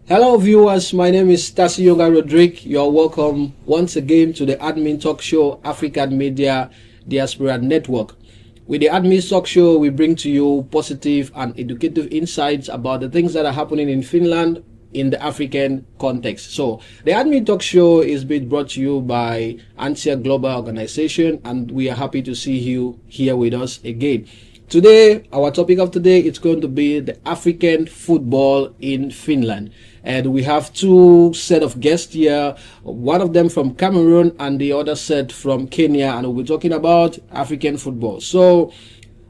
Hello viewers, my name is Stasi Yoga Rodrigue. You're welcome once again to the Admin Talk Show African Media Diaspora Network. With the Admin Talk Show, we bring to you positive and educative insights about the things that are happening in Finland in the African context. So the Admin Talk Show is being brought to you by Antia Global Organization, and we are happy to see you here with us again. Today, our topic of today is going to be the African football in Finland. And we have two set of guests here, one of them from Cameroon and the other set from Kenya, and we'll be talking about African football. So,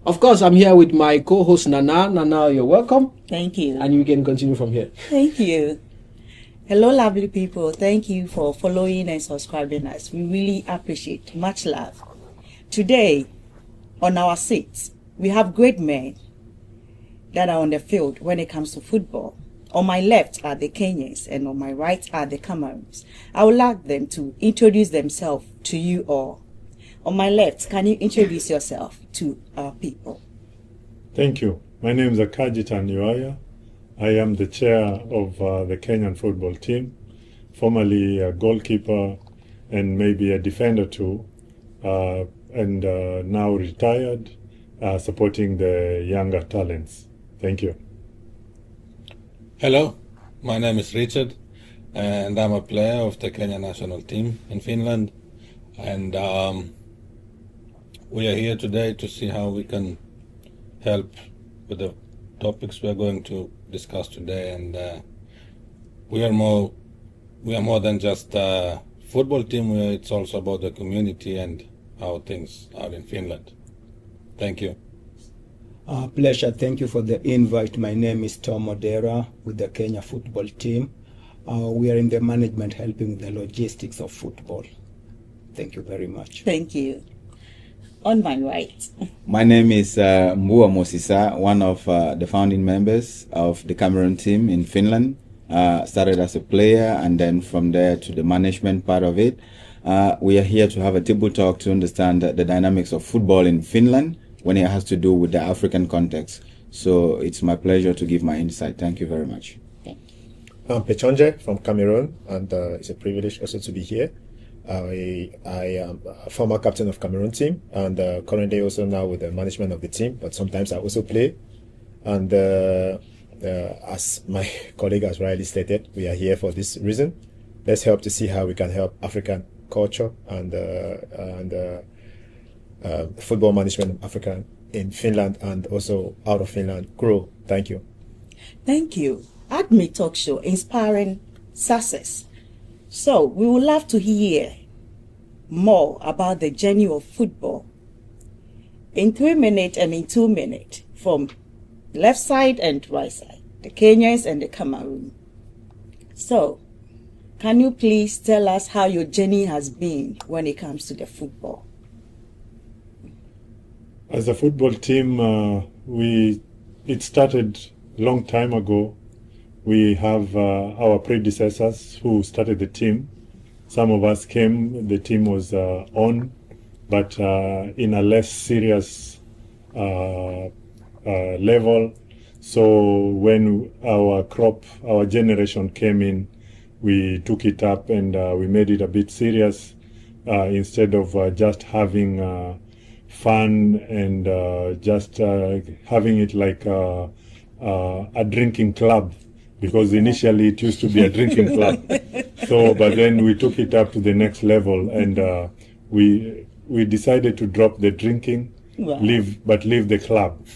of course, I'm here with my co-host Nana. Nana, you're welcome. Thank you. And you can continue from here. Thank you. Hello, lovely people. Thank you for following and subscribing us. We really appreciate. Much love. Today, on our seats, we have great men that are on the field when it comes to football. On my left are the Kenyans and on my right are the Cameroons. I would like them to introduce themselves to you all. On my left, can you introduce yourself to our people? Thank you. My name is Akajit Aniwaya. I am the chair of the Kenyan football team, formerly a goalkeeper and maybe a defender too, and now retired. Supporting the younger talents. Thank you. Hello, my name is Richard, and I'm a player of the Kenya national team in Finland. And we are here today to see how we can help with the topics we are going to discuss today. And we are more than just a football team. It's also about the community and how things are in Finland. Thank you. Pleasure. Thank you for the invite. My name is Tom Odera with the Kenya football team. We are in the management helping with the logistics of football. Thank you very much. Thank you. On my right. My name is Mbua Mosisa, one of the founding members of the Cameroon team in Finland. Started as a player and then from there to the management part of it. We are here to have a table talk to understand the dynamics of football in Finland when it has to do with the African context. So it's my pleasure to give my insight. Thank you very much. I'm Pechonje from Cameroon, and it's a privilege also to be here. I am a former captain of Cameroon team, and currently also now with the management of the team, but sometimes I also play. And as my colleague has rightly stated, we are here for this reason. Let's help to see how we can help African culture and football management of Africa in Finland and also out of Finland grow. Thank you. Thank you. Admin Talk Show, inspiring success. So we would love to hear more about the journey of football in 3 minutes and in 2 minutes from left side and right side, the Kenyans and the Cameroon. So can you please tell us how your journey has been when it comes to the football? As a football team, it started a long time ago. We have our predecessors who started the team. Some of us came, the team was on, but in a less serious level. So when our generation came in, we took it up and we made it a bit serious instead of just having fun and just having it like a drinking club, because initially it used to be a drinking club. So, but then we took it up to the next level, and we decided to drop the drinking, Wow. leave the club.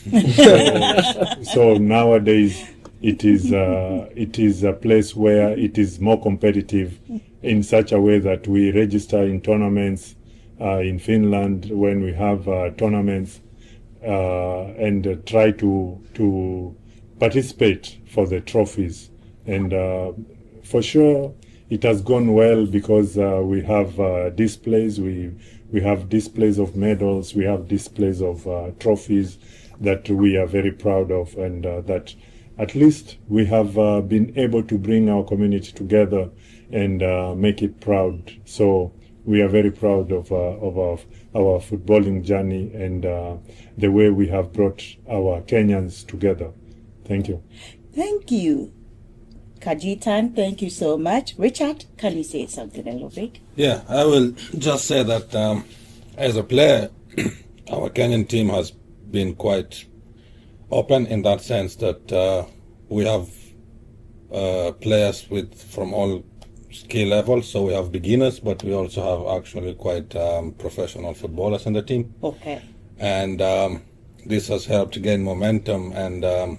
So nowadays it is a place where it is more competitive in such a way that we register in tournaments in Finland when we have tournaments and try to participate for the trophies. And for sure it has gone well because we have displays, we have displays of medals, we have displays of trophies that we are very proud of, and that at least we have been able to bring our community together and make it proud. So we are very proud of our footballing journey and the way we have brought our Kenyans together. Thank you. Thank you. Kajitan, thank you so much. Richard, can you say something a little bit? Yeah, I will just say that as a player, our Kenyan team has been quite open in that sense that we have players from all skill levels. So we have beginners, but we also have actually quite professional footballers in the team. Okay. And this has helped gain momentum, and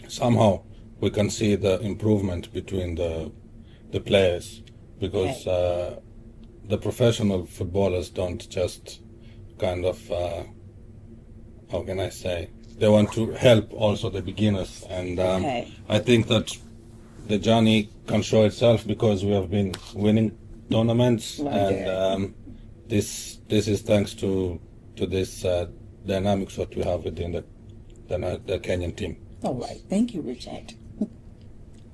somehow we can see the improvement between the players, because the professional footballers don't just kind of how can I say, they want to help also the beginners, and I think that the journey can show itself because we have been winning tournaments, and this is thanks to this dynamics that we have within the Kenyan team. All right, thank you, Richard.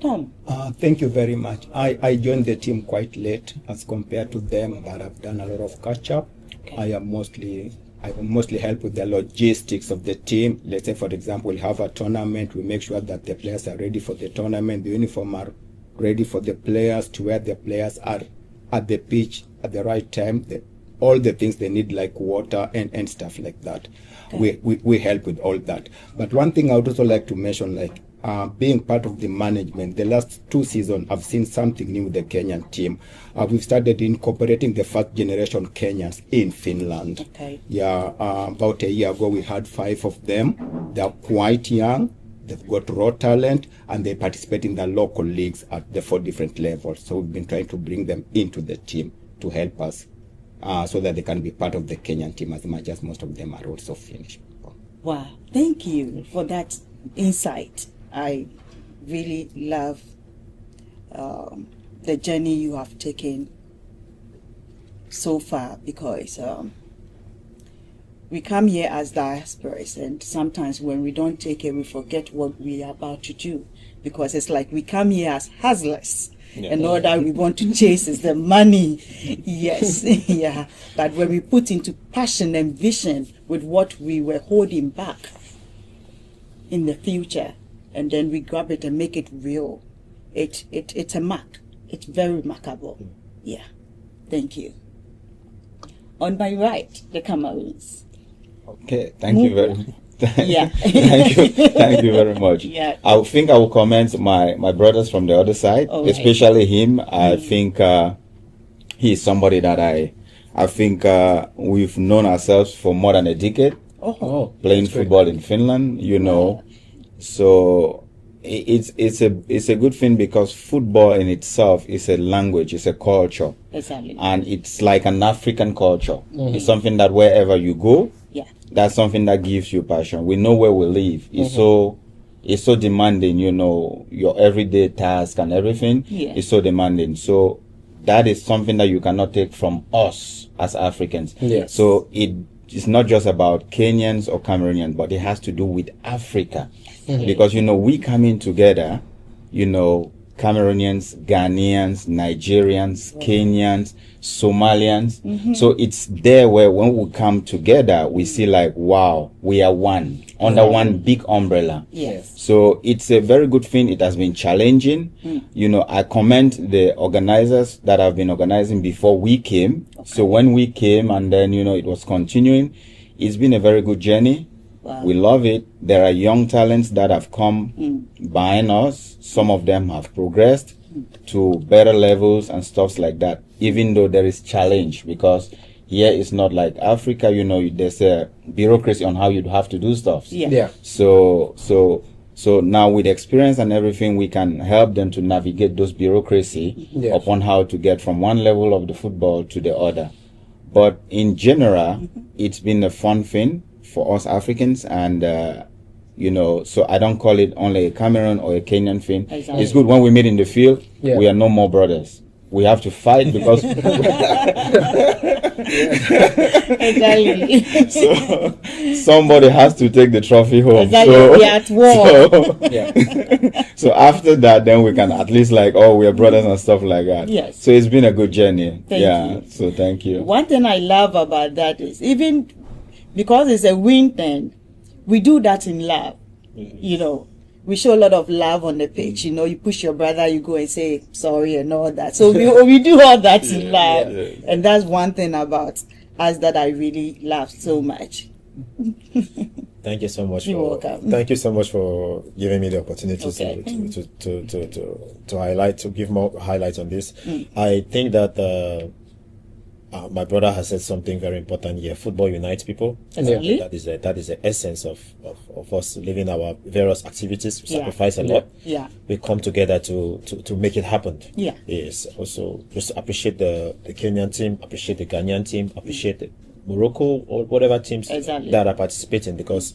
Tom. Thank you very much. I joined the team quite late as compared to them, but I've done a lot of catch up. I will mostly help with the logistics of the team. Let's say, for example, we have a tournament. We make sure that the players are ready for the tournament. The uniform are ready for the players, to where the players are at the pitch at the right time. All the things they need, like water and stuff like that. We help with all that. But one thing I would also like to mention, like being part of the management, the last 2 seasons, I've seen something new with the Kenyan team. We've started incorporating the first generation Kenyans in Finland. Okay. Yeah, about a year ago, we had 5 of them. They're quite young. They've got raw talent, and they participate in the local leagues at the 4 different levels. So we've been trying to bring them into the team to help us so that they can be part of the Kenyan team, as much as most of them are also Finnish. Wow, thank you for that insight. I really love the journey you have taken so far, because we come here as diasporas, and sometimes when we don't take it, we forget what we are about to do, because it's like we come here as hustlers. And all that we want to chase is the money. Yes, yeah. But when we put into passion and vision with what we were holding back in the future, and then we grab it and make it real, it's a mark. It's very remarkable. Yeah. Thank you. On my right, the Cameroons. Okay, thank you very much. Yeah. Thank you very much. Yeah. I think I will comment my brothers from the other side, especially him. I think he is somebody that I think we've known ourselves for more than a decade. Playing football in Finland, you know. So it's a good thing, because football in itself is a language, it's a culture. Exactly. And it's like an African culture. It's something that wherever you go, that's something that gives you passion. We know where we live. It's so demanding, you know, your everyday task and everything is so demanding. So that is something that you cannot take from us as Africans. Yes. So it's not just about Kenyans or Cameroonians, but it has to do with Africa. Because, you know, we come in together, you know, Cameroonians, Ghanaians, Nigerians, Kenyans, Somalians. So it's there where when we come together, we see like, wow, we are one, under one big umbrella. Yes. So it's a very good thing. It has been challenging. You know, I commend the organizers that have been organizing before we came. So when we came, and then, you know, it was continuing, it's been a very good journey. Wow. We love it. There are young talents that have come behind us. Some of them have progressed to better levels and stuff like that, even though there is challenge, because here it's not like Africa, you know, there's a bureaucracy on how you'd have to do stuff. Yeah. So now with experience and everything, we can help them to navigate those bureaucracy upon how to get from one level of the football to the other. But in general, it's been a fun thing for us Africans, and you know, so I don't call it only a Cameroon or a Kenyan thing. Exactly. It's good when we meet in the field, we are no more brothers. We have to fight because Exactly. so somebody has to take the trophy home. Exactly. So, We are at war. So after that, then we can at least like, oh, we are brothers and stuff like that. Yes. So it's been a good journey. Thank you. So thank you. One thing I love about that is, even because it's a win thing, we do that in love. You know, we show a lot of love on the pitch. You know, you push your brother, you go and say sorry and all that. So we do all that in love. And that's one thing about us that I really love so much. Thank you so much. You're welcome. Thank you so much for giving me the opportunity Okay. to highlight, to give more highlights on this. I think that my brother has said something very important here. Football unites people. Exactly. That is the essence of us living our various activities. We sacrifice a lot. Yeah. We come together to make it happen. Yeah. Yes. Also, just appreciate the Kenyan team, appreciate the Ghanaian team, appreciate the Morocco or whatever teams Exactly. that are participating, because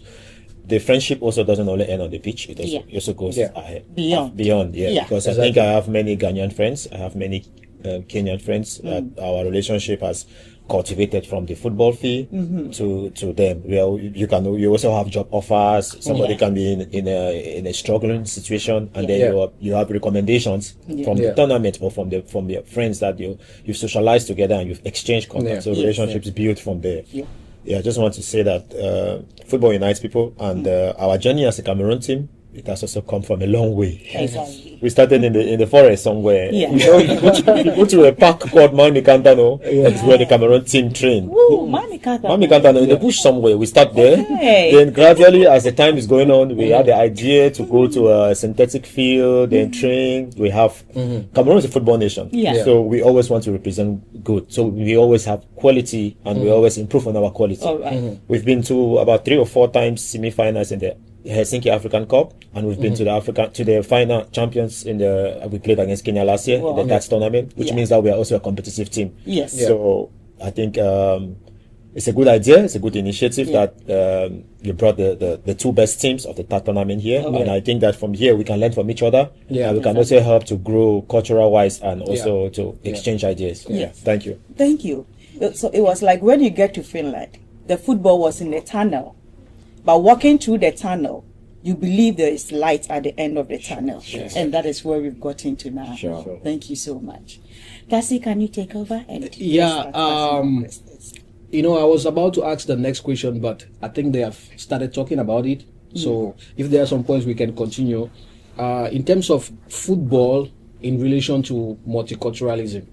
the friendship also doesn't only end on the pitch. It also goes ahead, Beyond. Yeah. Because I think I have many Ghanaian friends. I have many Kenyan friends. Our relationship has cultivated from the football field to them. Well, you also have job offers. Somebody can be in a struggling situation, and then you have recommendations from the tournament or from your friends that you socialize together and you've exchanged contact. So relationships built from there. Yeah, I just want to say that football unites people, and our journey as a Cameroon team, it has also come from a long way. Exactly. We started in the forest somewhere. Yeah. You know, you go to a park called Mami Kantano. It's where the Cameroon team train. Ooh, Mami Kantano in the bush somewhere. We start there. Okay. Then gradually, as the time is going on, we had the idea to go to a synthetic field and train. We have Cameroon is a football nation. Yeah. So we always want to represent good. So we always have quality, and we always improve on our quality. All right. We've been to about 3 or 4 times semi-finals in the Helsinki African Cup, and we've been to the final champions we played against Kenya last year in the darts tournament, which means that we are also a competitive team. Yes. So I think it's a good idea. It's a good initiative that you brought the 2 best teams of the third tournament here, and I think that from here we can learn from each other. And we can also help to grow cultural wise and also to exchange ideas. Yes. Thank you. Thank you. So it was like when you get to Finland, the football was in the tunnel. But walking through the tunnel, you believe there is light at the end of the tunnel. And that is where we've got into now. Sure. Thank you so much. Tassi, can you take over? And you know, I was about to ask the next question, but I think they have started talking about it. So if there are some points we can continue. In terms of football in relation to multiculturalism,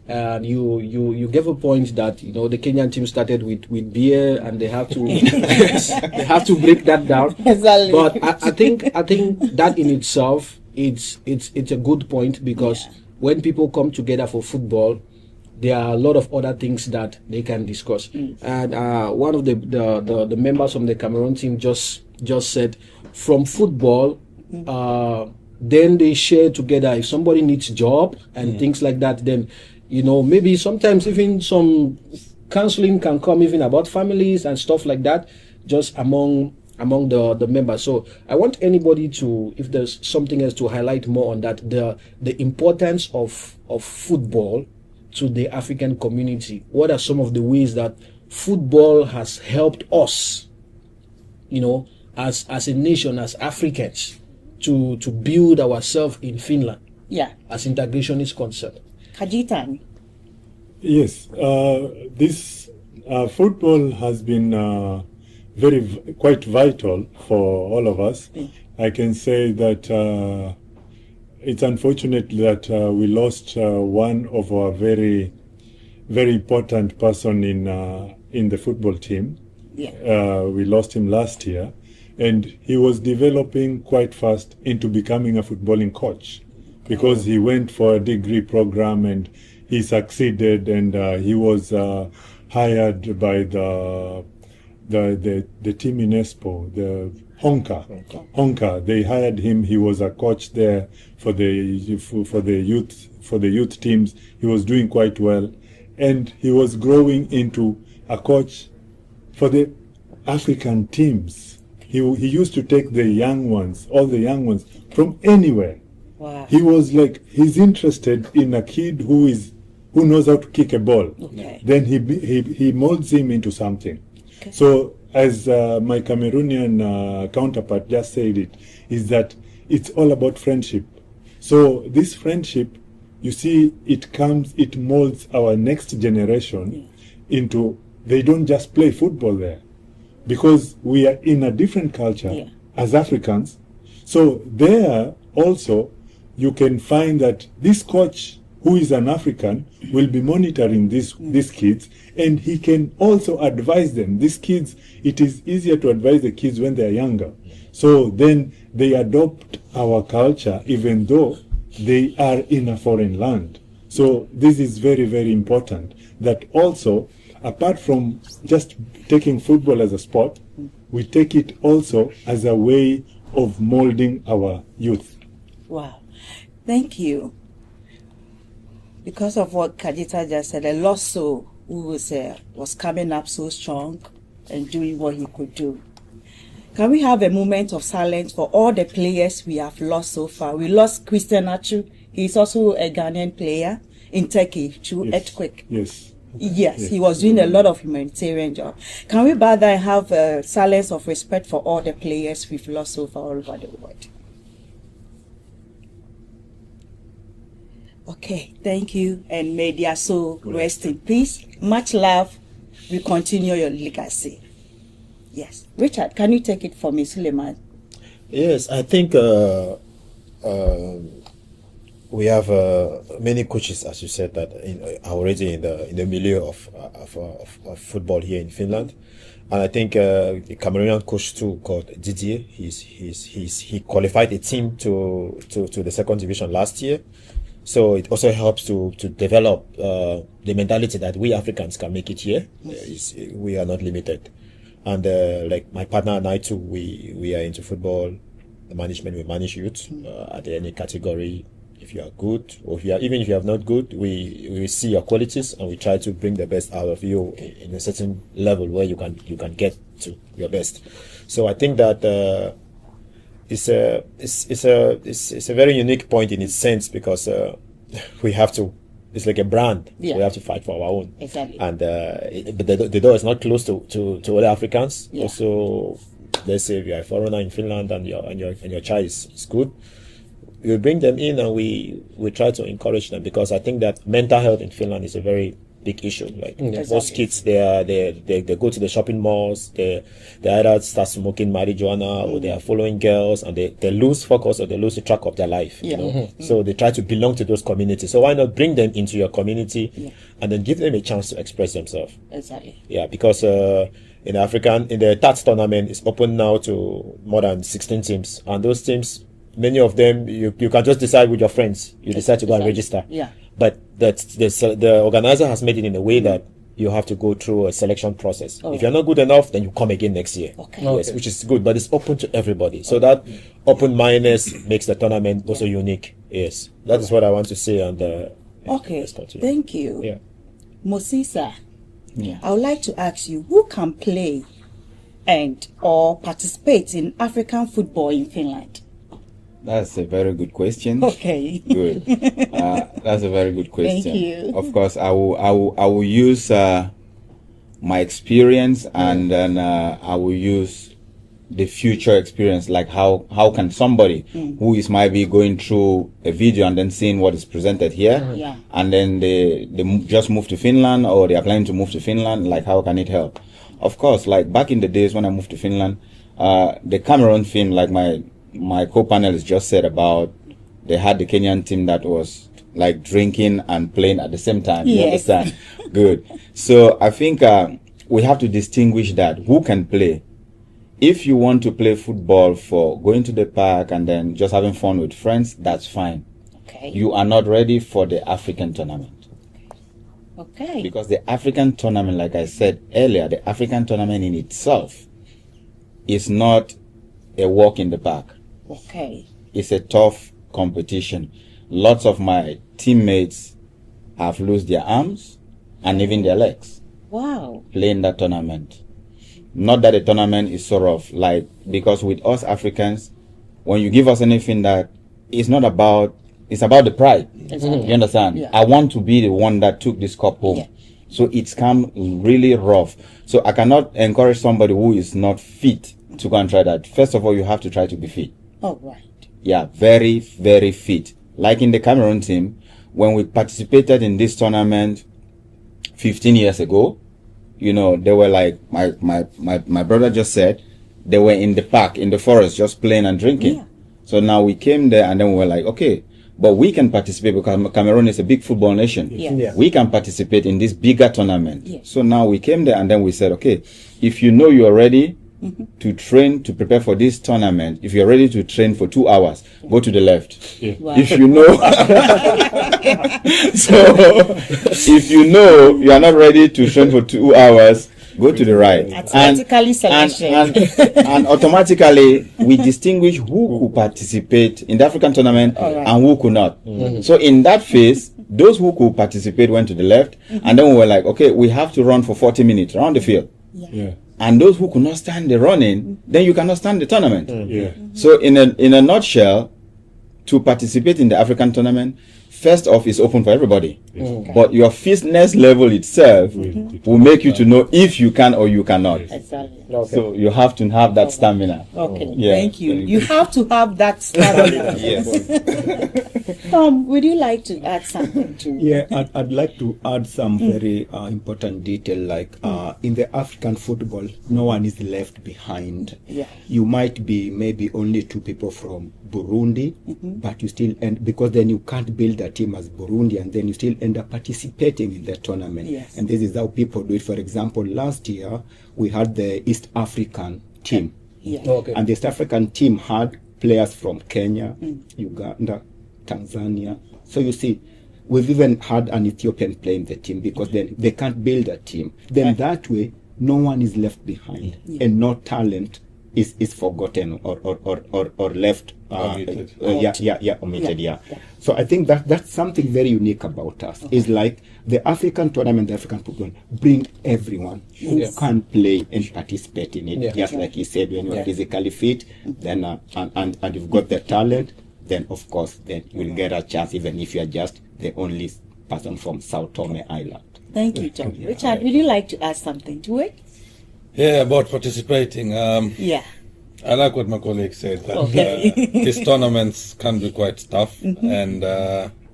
and you gave a point that, you know, the Kenyan team started with beer, and they have to they have to break that down. Exactly. But I think that in itself it's a good point, because when people come together for football, there are a lot of other things that they can discuss. And one of the members from the Cameroon team just said, from football, then they share together. If somebody needs a job and things like that, then, you know, maybe sometimes even some counseling can come even about families and stuff like that, just among the members. So I want anybody to, if there's something else to highlight more on that, the importance of football to the African community. What are some of the ways that football has helped us, you know, as a nation, as Africans, to build ourselves in Finland, as integration is concerned? Kajitan. Yes, this football has been quite vital for all of us. I can say that it's unfortunate that we lost one of our very, very important person in the football team. We lost him last year, and he was developing quite fast into becoming a footballing coach, because he went for a degree program and he succeeded, and he was hired by the team in Espoo, the Honka. They hired him. He was a coach there for the youth teams. He was doing quite well, and he was growing into a coach for the African teams. He used to take the young ones, all the young ones from anywhere. Wow. He was like, he's interested in a kid who knows how to kick a ball. Okay. Then he molds him into something. Okay. So as my Cameroonian counterpart just said it, is that it's all about friendship. So this friendship, you see, it molds our next generation into, they don't just play football there, because we are in a different culture as Africans. So there also you can find that this coach who is an African will be monitoring these kids, and he can also advise them. These kids, it is easier to advise the kids when they are younger. So then they adopt our culture even though they are in a foreign land. So this is very, very important, that also, apart from just taking football as a sport, we take it also as a way of molding our youth. Wow. Thank you. Because of what Kajita just said, a lost soul who was coming up so strong and doing what he could do. Can we have a moment of silence for all the players we have lost so far? We lost Christian Achu. He's also a Ghanaian player in Turkey through earthquake. Yes, he was doing a lot of humanitarian job. Can we by that have a silence of respect for all the players we've lost so far all over the world? Okay, thank you, and may their soul rest in peace. Much love. We continue your legacy. Yes. Richard, can you take it for me, Suleiman? Yes, I think we have many coaches, as you said, that are already in the milieu of football here in Finland, and I think the Cameroonian coach too, called Didier, he qualified a team to the second division last year. So it also helps to develop the mentality that we Africans can make it here. We are not limited. And like my partner and I too, we are into football management. We manage youth at any category. If you are good, or even if you are not good, we see your qualities and we try to bring the best out of you in a certain level where you can get to your best. So I think that it's a very unique point in its sense, because we have to. It's like a brand. Yeah. We have to fight for our own. Exactly. And but the door is not closed to other Africans. Yeah. Also, let's say if you are a foreigner in Finland and your child is good, we bring them in and we try to encourage them, because I think that mental health in Finland is a very big issue. Like most kids, they go to the shopping malls, they either start smoking marijuana or they are following girls, and they lose focus or they lose the track of their life. Yeah. You know, so they try to belong to those communities. So why not bring them into your community and then give them a chance to express themselves? Exactly. Yeah, because in the TATS tournament, it's open now to more than 16 teams, and those teams, many of them you can just decide with your friends. You decide to go and register. Yeah. But the organizer has made it in a way that you have to go through a selection process. If you're not good enough, then you come again next year. Yes, which is good, but it's open to everybody. So that open-mindedness makes the tournament also unique. Yes, that is what I want to say. And okay, thank you. Yeah. Mosisa, I would like to ask you, who can play or participate in African football in Finland? That's a very good question. Okay. Good. That's a very good question. Thank you. Of course, I will use my experience, and then I will use the future experience. Like how can somebody who is maybe going through a video and then seeing what is presented here, and then they just move to Finland, or they are planning to move to Finland, like how can it help? Of course, like back in the days when I moved to Finland, the Cameroon team, like my co-panelist just said about, they had the Kenyan team that was like drinking and playing at the same time. You understand? Good. So I think we have to distinguish that. Who can play? If you want to play football for going to the park and then just having fun with friends, that's fine. Okay. You are not ready for the African tournament. Okay. Because the African tournament, like I said earlier, the African tournament in itself is not a walk in the park. Okay. It's a tough competition. Lots of my teammates have lost their arms and even their legs. Wow. Playing that tournament. Not that the tournament is sort of like, because with us Africans, when you give us anything, that it's not about, it's about the pride. Exactly. You understand? Yeah. I want to be the one that took this cup home. Yeah. So it's come really rough. So I cannot encourage somebody who is not fit to go and try that. First of all, you have to try to be fit. Oh, right. Yeah, very, very fit. Like in the Cameroon team, when we participated in this tournament 15 years ago, you know, they were like, my brother just said, they were in the park, in the forest, just playing and drinking. Yeah. So now we came there and then we were like, okay, but we can participate because Cameroon is a big football nation. Yes. We can participate in this bigger tournament. Yes. So now we came there and then we said, okay, if you know you're ready to train, to prepare for this tournament, if you're ready to train for 2 hours, go to the left. Wow. If you know, so if you know you are not ready to train for 2 hours, go to the right. Automatically selection. And automatically we distinguish who could participate in the African tournament and who could not. So in that phase, those who could participate went to the left, and then we were like, okay, we have to run for 40 minutes around the field. And those who could not stand the running, then you cannot stand the tournament. So in a nutshell, to participate in the African tournament, first off, is open for everybody. But your fitness level itself will make you to know if you can or you cannot. Exactly. So you have to have that stamina. Okay, Yeah. thank you. You have to have that stamina. Tom, would you like to add something to Yeah, I'd like to add some very important detail, like in the African football, no one is left behind. Yeah. You might be maybe only 2 people from Burundi, but you still end, because then you can't build a team as Burundi, and then you still end up participating in the tournament. Yes. And this is how people do it. For example, last year we had the East African team. Yeah. Okay. And the East African team had players from Kenya, Uganda, Tanzania. So you see, we've even had an Ethiopian playing the team, because then they can't build a team. Then that way, no one is left behind, and no talent is forgotten or left Omitted. omitted. So I think that's something very unique about us. Is like the African tournament, the African football, bring everyone who can play and participate in it. Just like you said, when you're physically fit, then and you've got the talent, then of course then you'll get a chance, even if you're just the only person from Sao Tome Island. Thank you, Tom. Richard, would you like to add something to it? Yeah, about participating. Yeah. I like what my colleague said, that Okay. these tournaments can be quite tough, and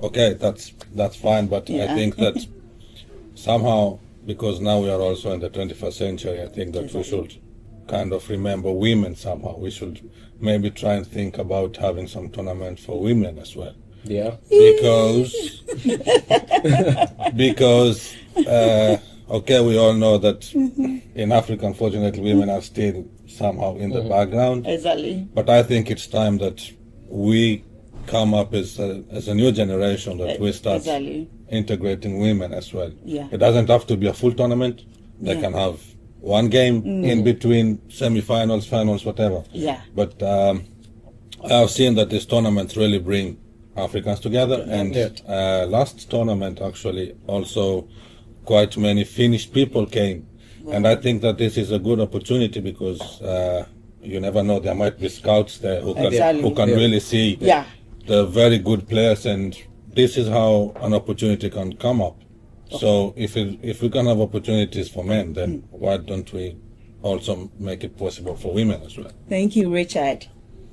okay, that's fine, but I think that somehow, because now we are also in the 21st century, I think that we should kind of remember women somehow. We should maybe try and think about having some tournament for women as well. Yeah. Because okay, we all know that in Africa, unfortunately, women are still somehow in the background. Exactly. But I think it's time that we come up as a new generation, that we start integrating women as well. Yeah. It doesn't have to be a full tournament. They can have one game in between, semi-finals, finals, whatever. Yeah. But I have seen that these tournaments really bring Africans together. And last tournament, actually, also quite many Finnish people came. And I think that this is a good opportunity, because you never know, there might be scouts there who can really see the very good players, and this is how an opportunity can come up. So if we can have opportunities for men, then why don't we also make it possible for women as well? Thank you, Richard.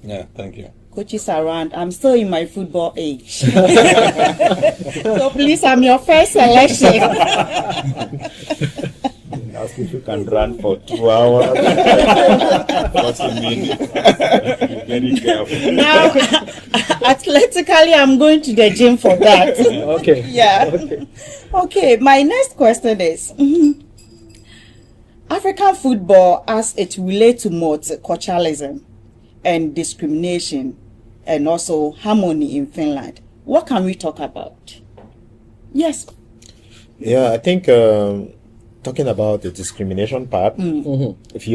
Yeah, thank you. Coaches around, I'm still in my football age. So please, I'm your first selection. Ask if you can run for 2 hours. What's the meaning? Be very careful. Now, athletically, I'm going to the gym for that. Okay. Yeah. Okay, my next question is, African football as it relates to multiculturalism and discrimination and also harmony in Finland. What can we talk about? Yes. Yeah, I think talking about the discrimination part, if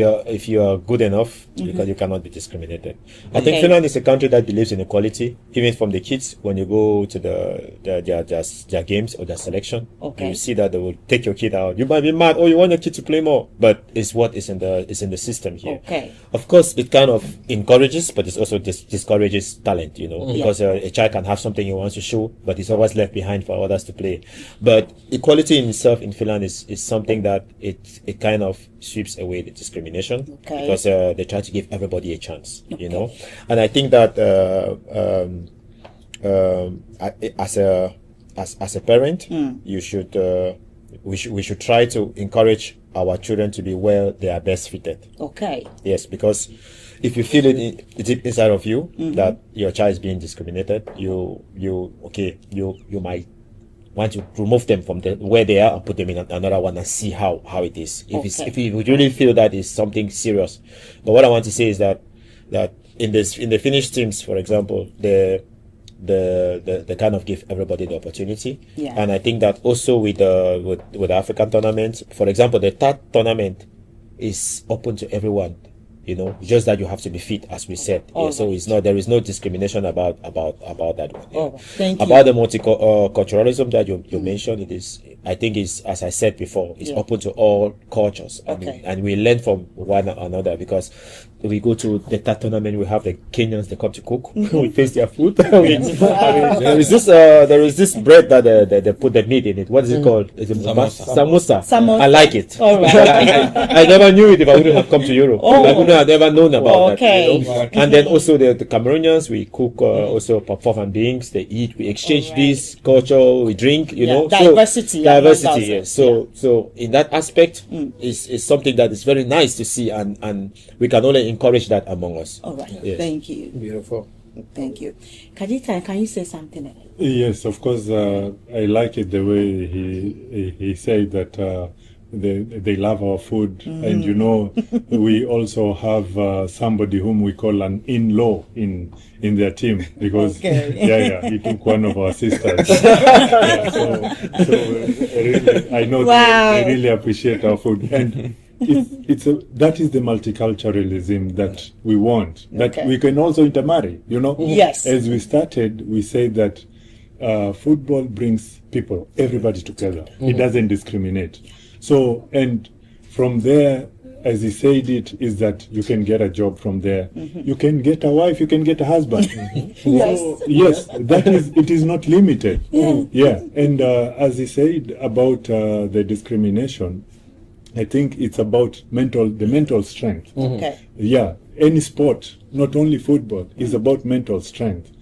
you are good enough, you cannot be discriminated. I think Finland is a country that believes in equality, even from the kids. When you go to their games or their selection, you see that they will take your kid out. You might be mad, you want your kid to play more, but it's what is in the system here. Okay. Of course, it kind of encourages, but it also discourages talent. Because a child can have something he wants to show, but he's always left behind for others to play. But equality in itself in Finland is something that it kind of sweeps away the discrimination, because they try to give everybody a chance, and I think that as a parent, you should we should try to encourage our children to be where they are best fitted. Okay. Yes, because if you feel it deep inside of you that your child is being discriminated, you might want to remove them from where they are and put them in another one and see how it is. If you really feel that is something serious. But what I want to say is that in the Finnish teams, for example, they kind of give everybody the opportunity. Yeah. And I think that also with the African tournament, for example, the third tournament is open to everyone. Just that you have to be fit, as we said. So there is no discrimination about that one. Oh, thank you. About the multiculturalism that you mentioned, I think as I said before, it's open to all cultures. And we learn from one another, because we go to the third tournament, we have the Kenyans, they come to cook, we taste their food. There is this bread that they put the meat in it. What is it called? Is it samosa? I like it. All right. I never knew it if I wouldn't have come to Europe. I wouldn't have never known about that. And then also the Cameroonians, we cook also perform beings, they eat, we exchange this culture, we drink, diversity. Yes. So in that aspect, is something that is very nice to see, and we can only encourage that among us. All right. Yes. Thank you. Beautiful. Thank you. Kajita, can you say something? Yes, of course. I like it the way he said that they love our food, and we also have somebody whom we call an in-law in their team, because he took one of our sisters. I know they really appreciate our food, and that is the multiculturalism that we want. That we can also intermarry. Yes. As we started, we said that football brings everybody together. It doesn't discriminate. So, and from there, as he said, it is that you can get a job from there. You can get a wife, you can get a husband. So, yes, it is not limited. Yeah. And as he said about the discrimination, I think it's about the mental strength. Yeah. Any sport, not only football, is about mental strength.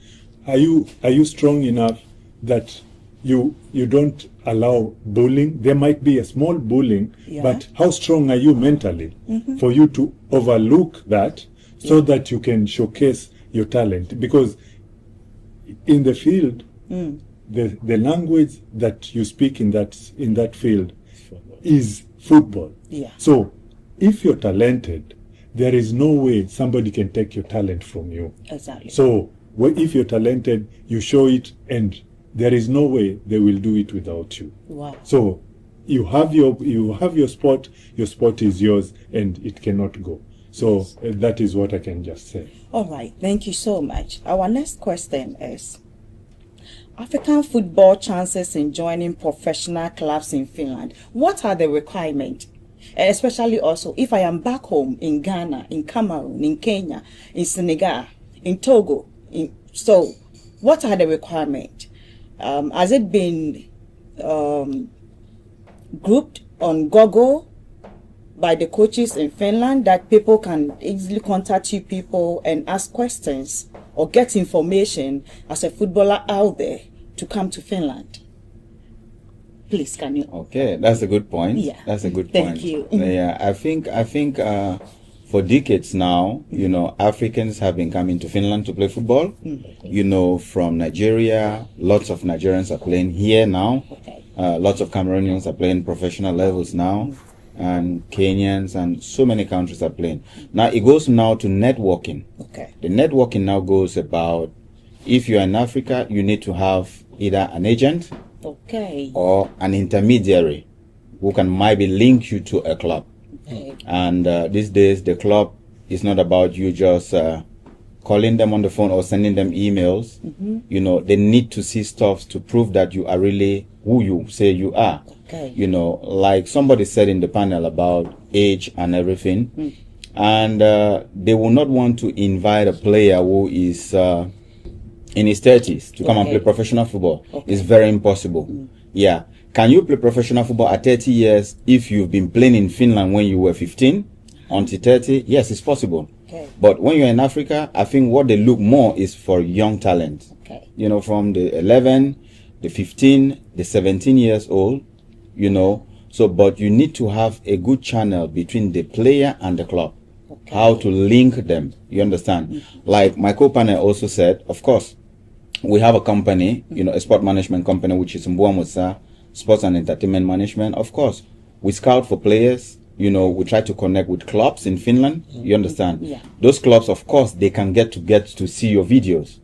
Are you strong enough that you don't allow bullying? There might be a small bullying, but how strong are you mentally for you to overlook that, so that you can showcase your talent? Because in the field, the language that you speak in that field is football. So if you're talented, there is no way somebody can take your talent from you. Exactly. So if you're talented, you show it, and there is no way they will do it without you. Wow. So you have your sport. Your sport is yours, and it cannot go. So that is what I can just say. All right. Thank you so much. Our next question is: African football chances in joining professional clubs in Finland. What are the requirements? Especially also, if I am back home in Ghana, in Cameroon, in Kenya, in Senegal, in Togo, so what are the requirements? Has it been grouped on Google by the coaches in Finland, that people can easily contact you people and ask questions or get information as a footballer out there to come to Finland? Please, can you? Okay, that's a good point. Yeah. That's a good Thank point. you. Yeah, I think for decades now, Africans have been coming to Finland to play football. From Nigeria, lots of Nigerians are playing here now. Lots of Cameroonians are playing professional levels now, and Kenyans, and so many countries are playing. Now it goes now to networking. The networking now goes about, if you're in Africa, you need to have either an agent or an intermediary who can maybe link you to a club. And these days, the club is not about you just calling them on the phone or sending them emails. They need to see stuff to prove that you are really who you say you are. Like somebody said in the panel about age and everything. And they will not want to invite a player who is in his 30s to come and play professional football. It's very impossible. Yeah. Can you play professional football at 30 years if you've been playing in Finland when you were 15 until 30? Yes, it's possible. But when you're in Africa, I think what they look more is for young talent. From the 11, the 15, the 17 years old, So, but you need to have a good channel between the player and the club. How to link them, you understand? Like my co-partner also said, of course, we have a company, a sport management company, which is Mbuamosa Sports and Entertainment Management. Of course, we scout for players. We try to connect with clubs in Finland. You understand? Yeah. Those clubs, of course, they can get to see your videos,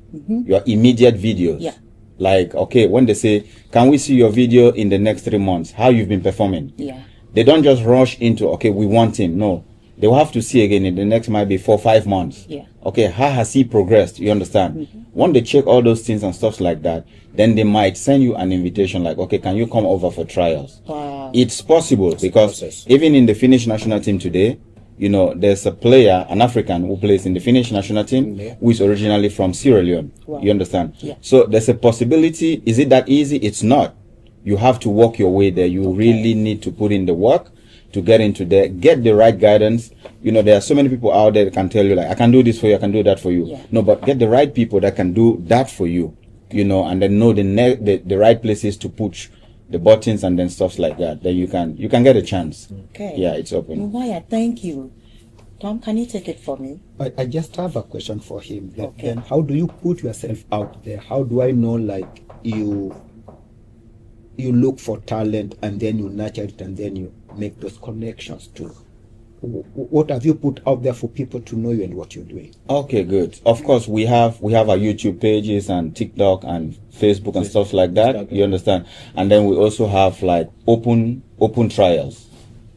your immediate videos. Yeah. Like, okay, when they say, can we see your video in the next 3 months? How you've been performing? Yeah. They don't just rush into, okay, we want him. No, they will have to see again in the next might be 4 or 5 months. Yeah. Okay, how has he progressed? You understand? When they check all those things and stuff like that, then they might send you an invitation like, okay, can you come over for trials? Wow. It's possible because process. even in the Finnish national team today, there's a player, an African, who plays in the Finnish national team, who is originally from Sierra Leone. Wow. You understand? Yeah. So there's a possibility. Is it that easy? It's not. You have to work your way there. You really need to put in the work to get into there, get the right guidance. There are so many people out there that can tell you, like, I can do this for you, I can do that for you. Yeah. No, but get the right people that can do that for you, and then know the right places to push the buttons and then stuff like that. Then you can get a chance. Okay. Yeah, it's open. Mumbaya, thank you. Tom, can you take it for me? I just have a question for him. Okay. Then how do you put yourself out there? How do I know, like, you look for talent and then you nurture it and then you make those connections too? What have you put out there for people to know you and what you're doing? Okay, good. Of course, we have our YouTube pages and TikTok and Facebook and stuff like that. You understand? And then we also have like open trials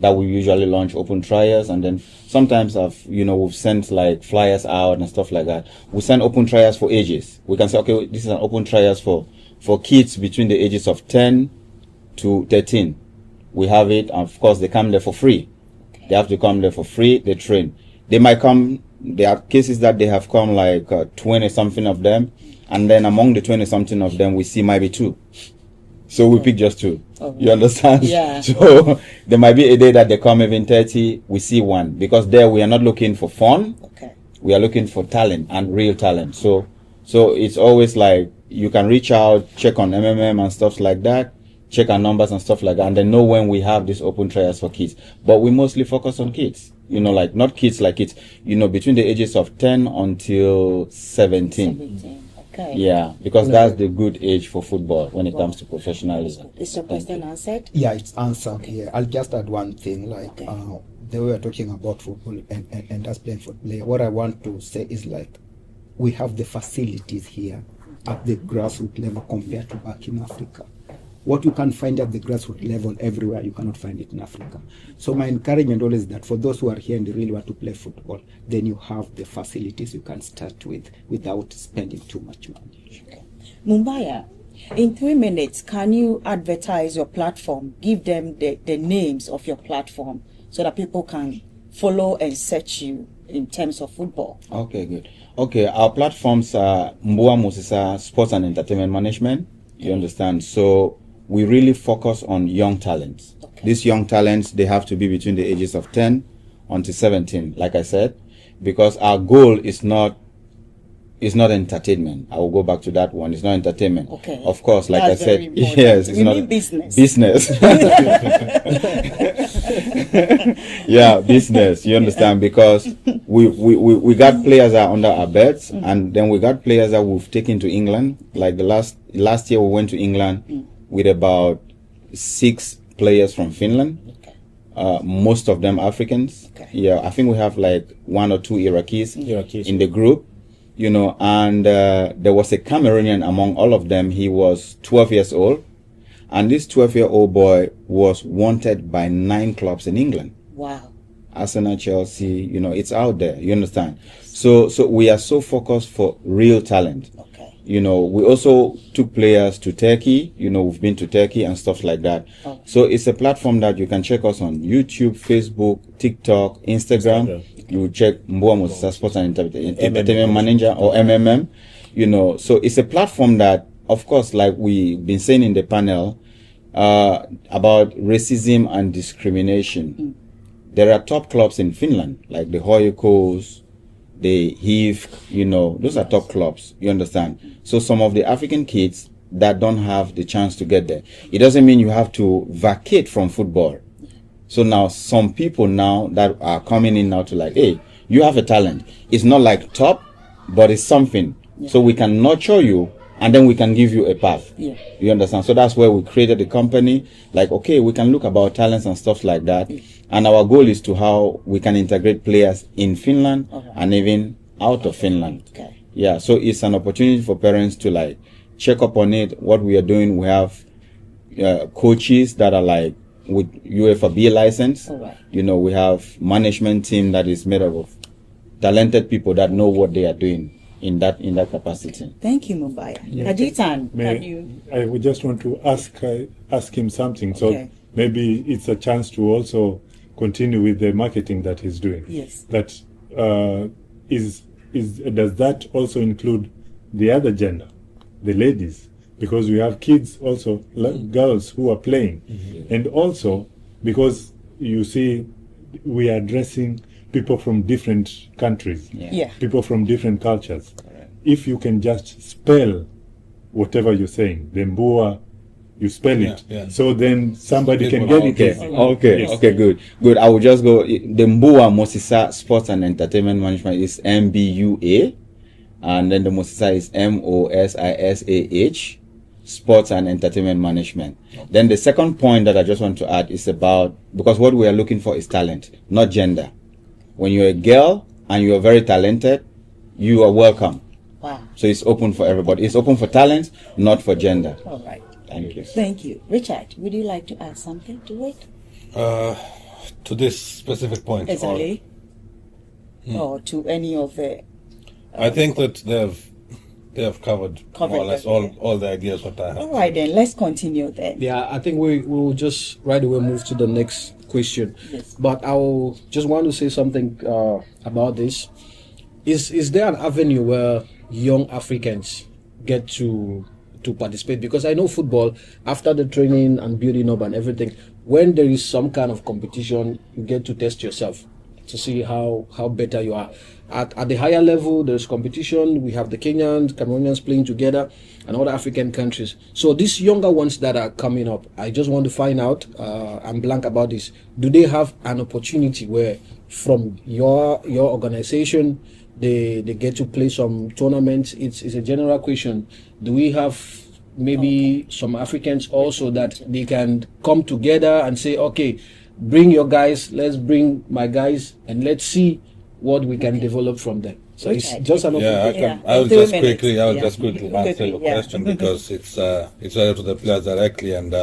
that we usually launch open trials, and then sometimes we've sent like flyers out and stuff like that. We send open trials for ages. We can say, okay, this is an open trials for kids between the ages of 10 to 13. We have it, and of course they come there for free. They have to come there for free. They train. They might come. There are cases that they have come like 20 something of them, and then among the 20 something of them, we see maybe 2. So we pick just 2. You understand? Yeah. So there might be a day that they come even 30. We see 1, because there we are not looking for fun. Okay. We are looking for talent and real talent. So it's always like you can reach out, check on MMM and stuff like that. Check our numbers and stuff like that, and then know when we have these open trials for kids. But we mostly focus on kids, like not kids like kids, between the ages of 10 until 17. 17. Okay. Yeah, because that's the good age for football when it comes to professionalism. Is your question answered? Yeah, it's answered here. I'll just add one thing, like Okay. the way we're talking about football and us playing football. What I want to say is, like, we have the facilities here at the grassroots level compared to back in Africa. What you can find at the grassroots level everywhere, you cannot find it in Africa. So my encouragement always is that for those who are here and they really want to play football, then you have the facilities you can start with without spending too much money. Okay. Mumbaya, in 3 minutes, can you advertise your platform? Give them the names of your platform so that people can follow and search you in terms of football. Okay, good. Okay, our platforms are Mbuamosa Sports and Entertainment Management. You understand? So we really focus on young talents. Okay. These young talents, they have to be between the ages of 10 until 17, like I said, because our goal is not entertainment. I will go back to that one. It's not entertainment. Okay. Of course, like That's I said, very important. yes, it's We not mean business. Business. Yeah, business. You understand? Because we got players that are under our beds, and then we got players that we've taken to England. Like the last year, we went to England with about 6 players from Finland. Most of them Africans. Okay. Yeah, I think we have like 1 or 2 Iraqis Iraqis. in the group. And there was a Cameroonian among all of them. He was 12 years old, and this 12-year-old boy was wanted by 9 clubs in England. Wow. Arsenal, Chelsea, it's out there. You understand? So we are so focused for real talent. Okay. We also took players to Turkey. We've been to Turkey and stuff like that. Oh. So it's a platform that you can check us on YouTube, Facebook, TikTok, Instagram. You check Mbuamosa Sports and Entertainment Manager or MMM. So it's a platform that, of course, like we've been saying in the panel about racism and discrimination. There are top clubs in Finland, like the Hoikos, the HIF, those are top clubs. You understand? So some of the African kids, that don't have the chance to get there. It doesn't mean you have to vacate from football. So now some people now that are coming in now to like, hey, you have a talent. It's not like top, but it's something. So we can nurture you and then we can give you a path. Yeah. You understand? So that's where we created the company. Like, okay, we can look about talents and stuff like that. And our goal is to how we can integrate players in Finland and even out of Finland. Okay. Yeah, so it's an opportunity for parents to like check up on it, what we are doing. We have coaches that are like with UEFA B license. All right. You know, we have management team that is made up of talented people that know what they are doing in that capacity. Thank you, Mubaya. Kajitan, can you? I would just want to ask him something. So Okay. maybe it's a chance to also continue with the marketing that he's doing. Yes. That does that also include the other gender, the ladies? Because we have kids also, girls who are playing, and also because you see we are addressing people from different countries, Yeah. people from different cultures. If you can just spell whatever you're saying, the Mbua, you spell it, so then somebody can get it. Okay, good. I will just go. The Mbua Mosisa Sports and Entertainment Management is MBUA, and then the Mosisa is MOSISAH, Sports and Entertainment Management. Then the second point that I just want to add is about, because what we are looking for is talent, not gender. When you're a girl and you're very talented, you are welcome. Wow. So it's open for everybody. It's open for talent, not for gender. All right. Thank you. Thank you. Richard, would you like to add something to it? To this specific point. Exactly. Or to any of the... I think that they have covered more or less everything. all the ideas what I have. All right, then. Let's continue then. Yeah, I think we will just right away move to the next question. Yes. But I will just want to say something about this. Is there an avenue where young Africans get to participate? Because I know football, after the training and building up and everything, when there is some kind of competition, you get to test yourself to see how better you are. At the higher level, there's competition. We have the Kenyans, Cameroonians playing together, and other African countries. So these younger ones that are coming up, I just want to find out, I'm blank about this, do they have an opportunity where from your organization, they get to play some tournaments? It's a general question. Do we have maybe some Africans also that they can come together and say, okay, bring your guys, let's bring my guys, and let's see what we can develop from them. So it's just an opportunity. I will 2 just minutes. quickly answer Quickly, your question because it's related to the players directly, and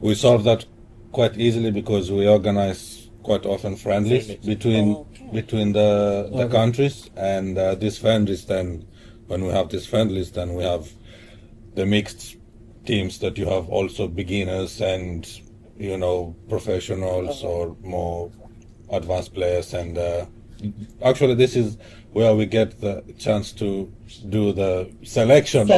we solve that quite easily because we organize quite often friendlies between the countries, and these friendlies, then when we have these friendlies, then we have the mixed teams that you have also beginners and professionals or more advanced players, and actually this is where we get the chance to do the selection. Of the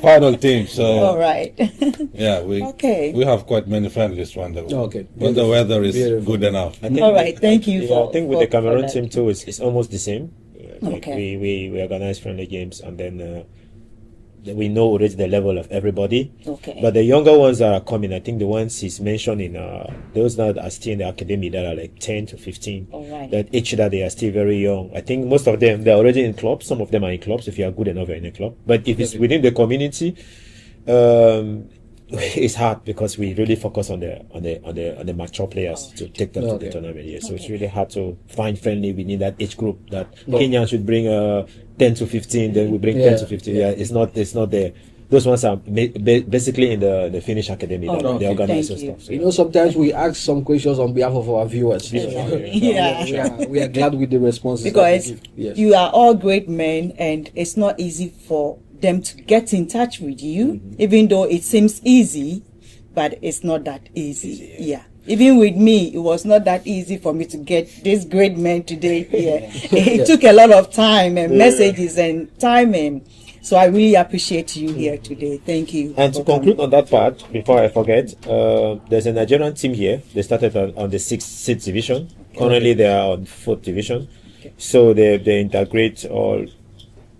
final team. So all right. we have quite many friendlies when the weather is good enough. All right, thank you. I think with the Cameroon team too, it's almost the same. Okay. We organize friendly games, and then we know already the level of everybody. Okay. But the younger ones that are coming, I think the ones he's mentioning, those that are still in the academy that are like 10 to 15. All right. That age that they are still very young. I think most of them, they're already in clubs. Some of them are in clubs if you are good enough, you're in a club. But if it's within the community, it's hard because we really focus on the mature players to take them to the tournament. Yeah. So it's really hard to find friendly within that age group. That Kenyans should bring 10 to 15, then we bring 10 to 15. Yeah, it's not there. Those ones are basically in the Finnish academy that they organize and stuff. So, sometimes we ask some questions on behalf of our viewers. We are glad with the responses because you are all great men, and it's not easy for them to get in touch with you, even though it seems easy, but it's not that easy. Even with me, it was not that easy for me to get this great man today here. It took a lot of time and messages and timing. So I really appreciate you here today. Thank you. And to conclude on that part, before I forget, there's a Nigerian team here. They started on the 6th division. Currently, they are on 4th division. So they integrate all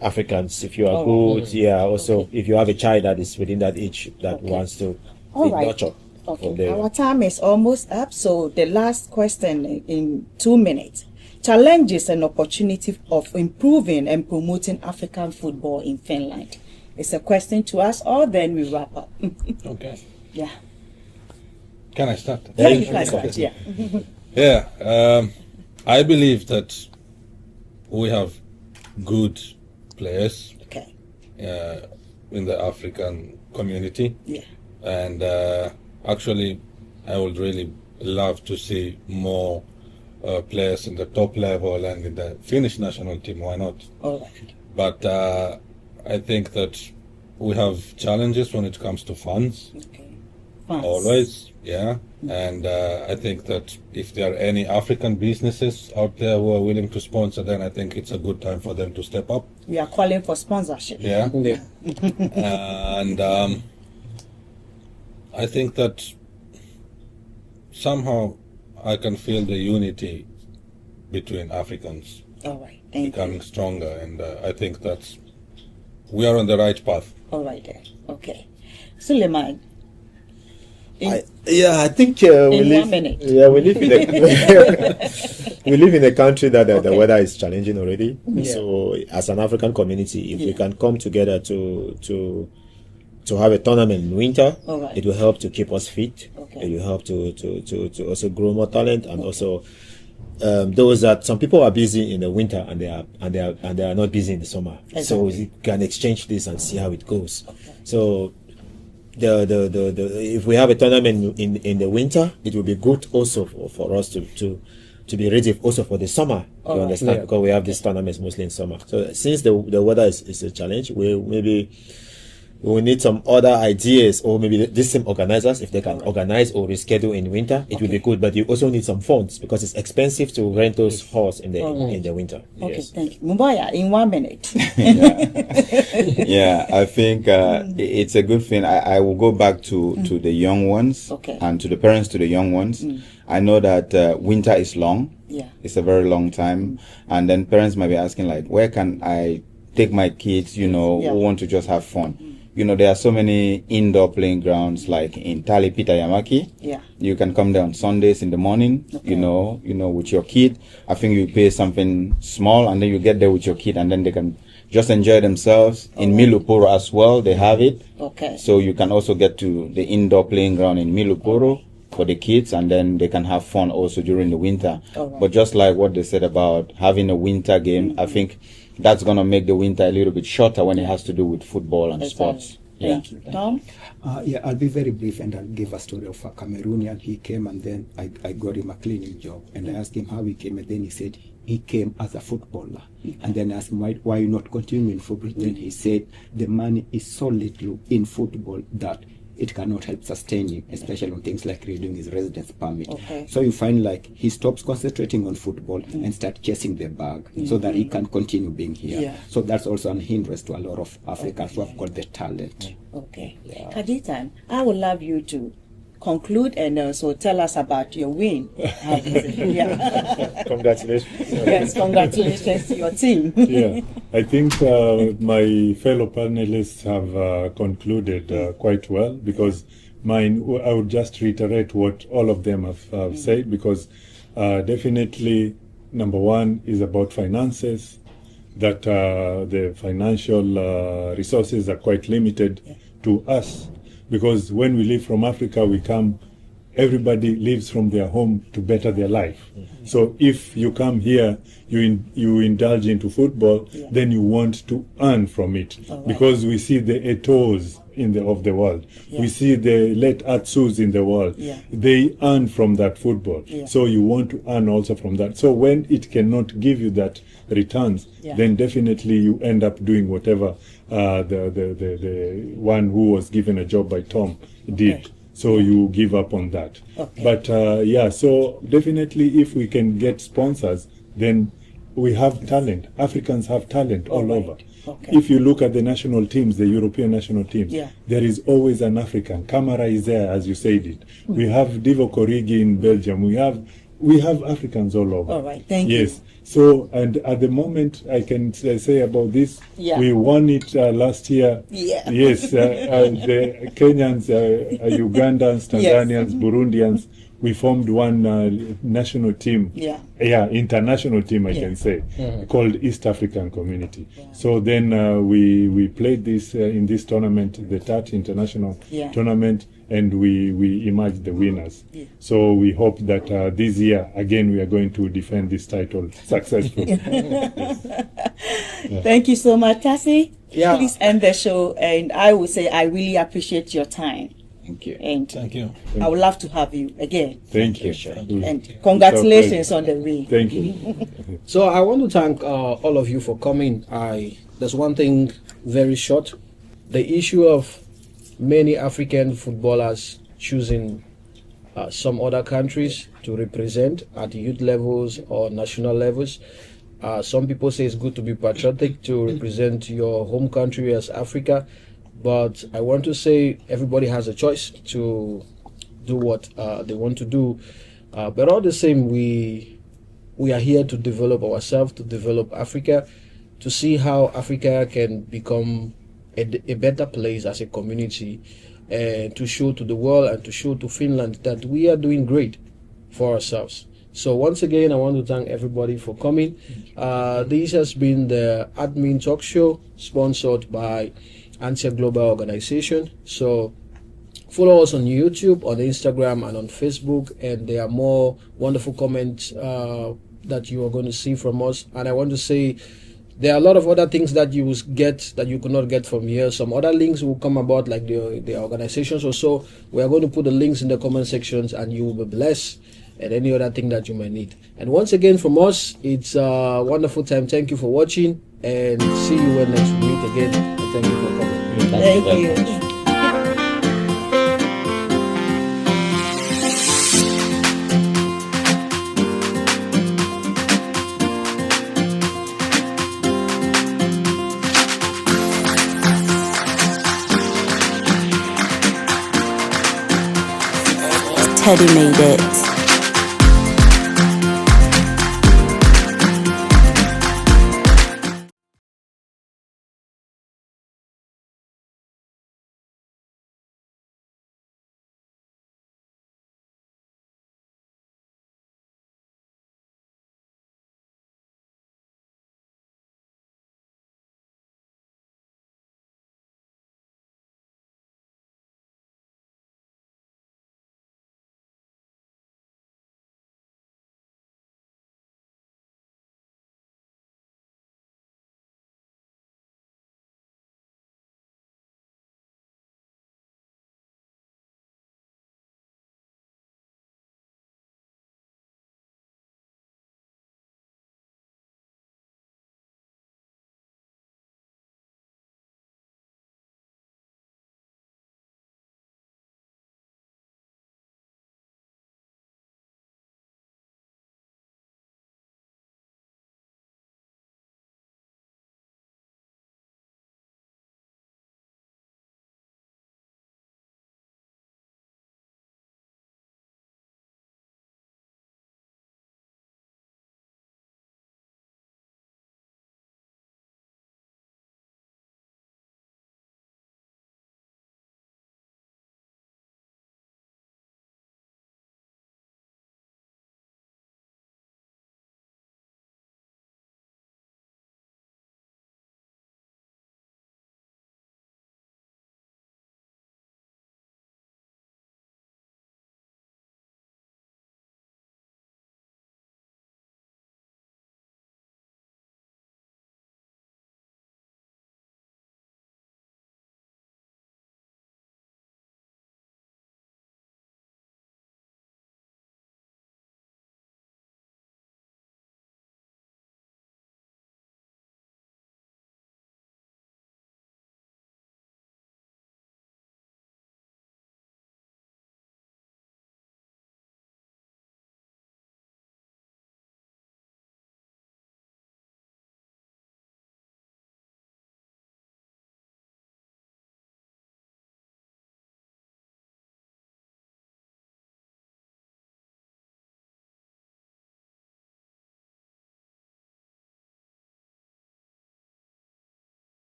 Africans, if you are Oh, good, yeah. Also, okay. if you have a child that is within that age that Okay. wants to All be right. nurtured from Okay, there. our time is almost up, so the last question in 2 minutes. Challenges and opportunity of improving and promoting African football in Finland. It's a question to us, or then we wrap up. Okay. Yeah. Can I start? Yeah, you can start. Yeah. Yeah, I believe that we have good players Okay. in the African community, Yeah. and actually, I would really love to see more players in the top level and in the Finnish national team. Why not? All right. But I think that we have challenges when it comes to funds. Okay. Fans. Always, yeah. And I think that if there are any African businesses out there who are willing to sponsor, then I think it's a good time for them to step up. We are calling for sponsorship. Yeah. Yeah. And I think that somehow I can feel the unity between Africans All right. Thank you. becoming stronger, and I think that we are on the right path. All right then. Okay. Suleiman. I think we In live. 1 minute. Yeah, we live in a we live in a country that the Okay. weather is challenging already. Yeah. So, as an African community, if we Yeah. can come together to have a tournament in winter, All right. it will help to keep us fit. Okay. It will help to also grow more talent, and also those that some people are busy in the winter and they are not busy in the summer. So Exactly. we can exchange this and see how it goes. So the if we have a tournament in the winter, it will be good also for us to be ready also for the summer. All You right. understand? Yeah. Because we have these tournaments mostly in summer. So since the weather is a challenge, we will need some other ideas, or maybe these same organizers, if they can organize or reschedule in winter, it will be good. But you also need some funds because it's expensive to rent those halls in the winter. Okay. Yes. Thank you. Mubaya, in 1 minute. Yeah, I think it's a good thing. I will go back to the young ones Okay. and to the parents to the young ones. I know that winter is long. Yeah. It's a very long time. And then parents might be asking, like, where can I take my kids, Yeah. who want to just have fun? There are so many indoor playing grounds, like in Talipita Yamaki. Yeah. You can come there on Sundays in the morning, Okay. with your kid. I think you pay something small and then you get there with your kid and then they can just enjoy themselves. In Miluporo as well, they have it. Okay. So you can also get to the indoor playing ground in Miluporo for the kids, and then they can have fun also during the winter. Alright. But just like what they said about having a winter game, I think that's going to make the winter a little bit shorter when it has to do with football and sports. Thank you. Tom? Yeah, I'll be very brief, and I'll give a story of a Cameroonian. He came, and then I got him a cleaning job, and I asked him how he came, and then he said he came as a footballer. And then I asked him, why you not continuing football? Then he said the money is so little in football that it cannot help sustain him, especially on things like renewing his residence permit. Okay. So you find like he stops concentrating on football and start chasing the bag so that he can continue being here. Yeah. So that's also an hindrance to a lot of Africans who have got the talent. Okay. Kadita, I would love you to conclude and also tell us about your win. Yeah. Congratulations. Yes, congratulations to your team. Yeah, I think my fellow panelists have concluded quite well, because I would just reiterate what all of them have said, because definitely number one is about finances, that the financial resources are quite limited to us, because when we leave from Africa, we come, everybody lives from their home to better their life. So if you come here, you indulge into football, then you want to earn from it, because we see the Eto'os of the world, we see the late Atsus in the world, they earn from that football. So you want to earn also from that. So when it cannot give you that returns, then definitely you end up doing whatever the one who was given a job by Tom did. So you give up on that. But so definitely if we can get sponsors, then we have talent. Africans have talent all over. If you look at the national teams, the European national teams, there is always an African. Kamara is there, as you said it. We have Divo Korigi in Belgium. We have We have Africans all over. All right, thank you. Yes. So, and at the moment, I can say about this, Yeah. we won it last year. Yeah. Yes, the Kenyans, Ugandans, Tanzanians, Burundians, we formed one national team. Yeah. Yeah, international team, I Yeah. can say, called East African Community. So then we played this in this tournament, the third international tournament, and we emerged the winners. Yeah. So we hope that this year, again, we are going to defend this title successfully. Thank you so much, Tassie. Yeah. Please end the show, and I will say I really appreciate your time. Thank you. And Thank you. I would love to have you again. Thank you. And congratulations on the win. Thank you. So I want to thank all of you for coming. There's one thing very short. The issue of many African footballers choosing some other countries to represent at youth levels or national levels. Some people say it's good to be patriotic to represent your home country as Africa, but I want to say everybody has a choice to do what they want to do. But all the same, we are here to develop ourselves, to develop Africa, to see how Africa can become a better place as a community, and to show to the world and to show to Finland that we are doing great for ourselves. So once again, I want to thank everybody for coming. This has been the Admin Talk Show, sponsored by Antia Global Organization. So follow us on YouTube, on Instagram, and on Facebook, and there are more wonderful comments that you are going to see from us. And I want to say there are a lot of other things that you will get that you could not get from here. Some other links will come about, like the organizations or so. We are going to put the links in the comment sections, and you will be blessed, and any other thing that you might need. And once again, from us, it's a wonderful time. Thank you for watching, and see you when next we meet again. And thank you for coming. Thank very you. much. Teddy made it.